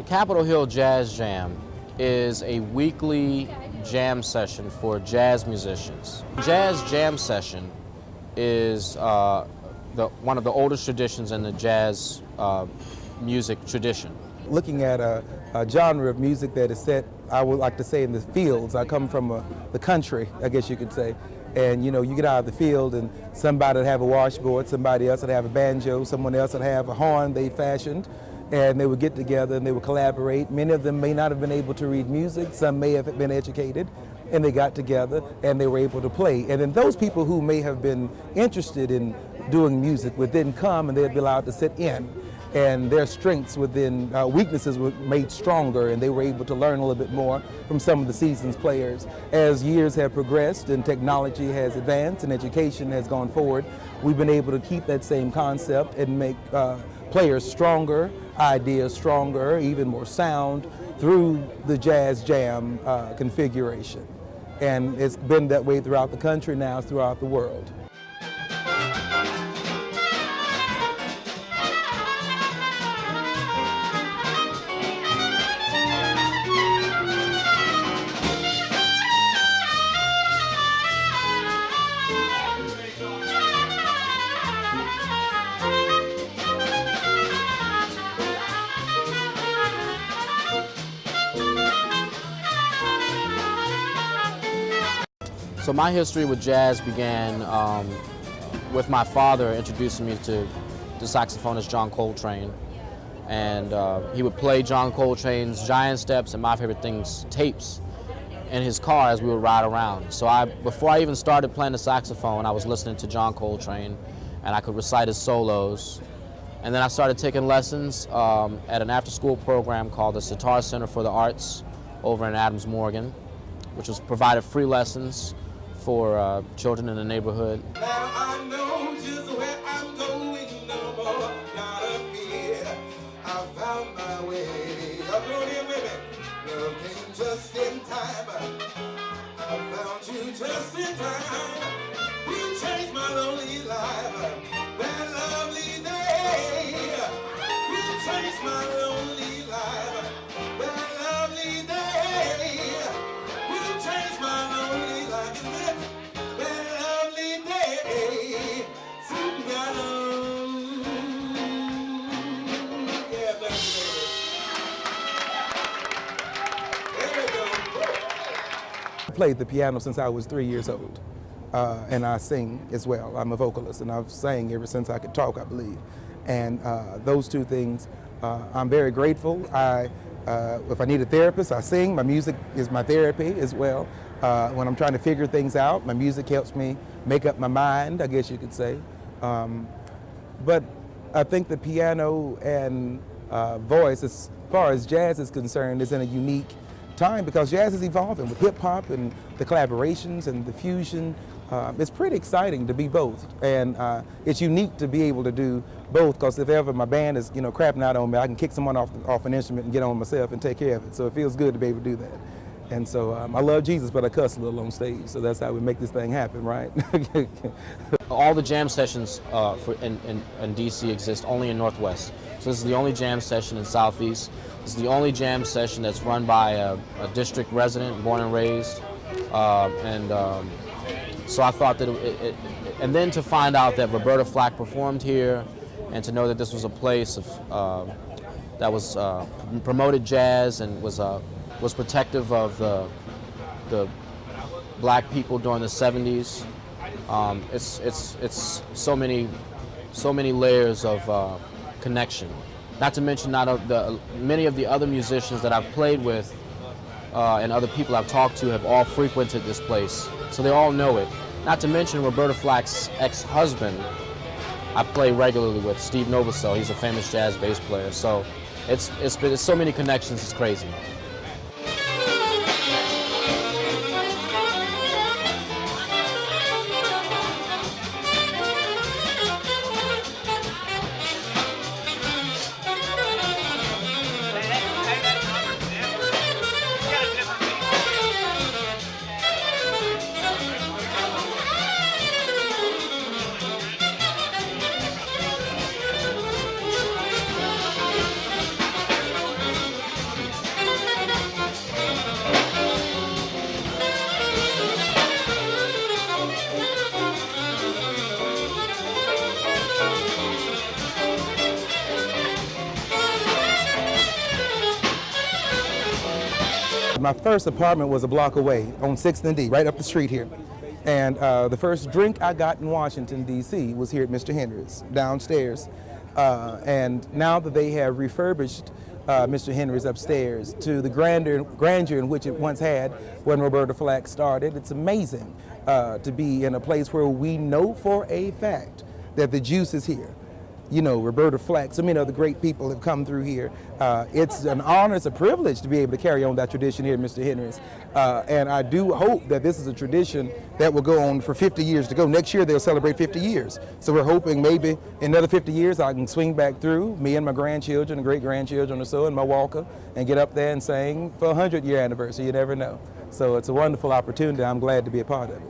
Capitol Hill Jazz Jam is a weekly jam session for jazz musicians. Jazz Jam Session is one of the oldest traditions in the jazz music tradition. Looking at a genre of music that is set, I would like to say, in the fields. I come from the country, I guess you could say. And you know, you get out of the field and somebody would have a washboard, somebody else would have a banjo, someone else would have a horn they fashioned, and they would get together and they would collaborate. Many of them may not have been able to read music, some may have been educated, and they got together and they were able to play. And then those people who may have been interested in doing music would then come and they'd be allowed to sit in. And their strengths within weaknesses were made stronger, and they were able to learn a little bit more from some of the seasoned players. As years have progressed and technology has advanced and education has gone forward, we've been able to keep that same concept and make players stronger, ideas stronger, even more sound through the Jazz Jam configuration. And it's been that way throughout the country, now throughout the world. So my history with jazz began with my father introducing me to the saxophonist John Coltrane. And he would play John Coltrane's Giant Steps and My Favorite Things tapes in his car as we would ride around. So before I even started playing the saxophone, I was listening to John Coltrane, and I could recite his solos. And then I started taking lessons at an after-school program called the Sitar Center for the Arts over in Adams Morgan, which was provided free lessons for children in the neighborhood. Now I know just where I'm going, no more, not a fear. I found my way. Come on in with me. Love came just in time. I found you just in time. You changed my lonely life. That lovely day. You changed my lonely life. That lovely day. You changed my lonely life. I played the piano since I was 3 years old, and I sing as well. I'm a vocalist, and I've sang ever since I could talk, I believe. And those two things, I'm very grateful. If I need a therapist, I sing. My music is my therapy as well. When I'm trying to figure things out, my music helps me make up my mind, I guess you could say. But I think the piano and voice, as far as jazz is concerned, is in a unique time because jazz is evolving with hip hop and the collaborations and the fusion. It's pretty exciting to be both, and it's unique to be able to do both because if ever my band is crapping out on me, I can kick someone off an instrument and get on myself and take care of it. So it feels good to be able to do that. And so I love Jesus, but I cuss a little on stage, so that's how we make this thing happen, right? All the jam sessions in DC exist only in Northwest. So this is the only jam session in Southeast. This is the only jam session that's run by a district resident, born and raised. So I thought that and then to find out that Roberta Flack performed here, and to know that this was a place that was promoted jazz and was protective of the black people during the 70s. It's so many layers of connection. Not to mention many of the other musicians that I've played with and other people I've talked to have all frequented this place, so they all know it. Not to mention Roberta Flack's ex-husband I play regularly with, Steve Novosel. He's a famous jazz bass player. So it's so many connections, it's crazy. my first apartment was a block away on 6th and D, right up the street here. And the first drink I got in Washington, D.C. was here at Mr. Henry's, downstairs. And now that they have refurbished Mr. Henry's upstairs to the grandeur in which it once had when Roberta Flack started, it's amazing to be in a place where we know for a fact that the juice is here. You know, Roberta Flack, so many other great people have come through here. It's an honor, it's a privilege to be able to carry on that tradition here at Mr. Henry's. And I do hope that this is a tradition that will go on for 50 years to go. Next year they'll celebrate 50 years. So we're hoping maybe in another 50 years I can swing back through, me and my grandchildren and great-grandchildren or so in my walker, and get up there and sing for a 100-year anniversary. You never know. So it's a wonderful opportunity. I'm glad to be a part of it.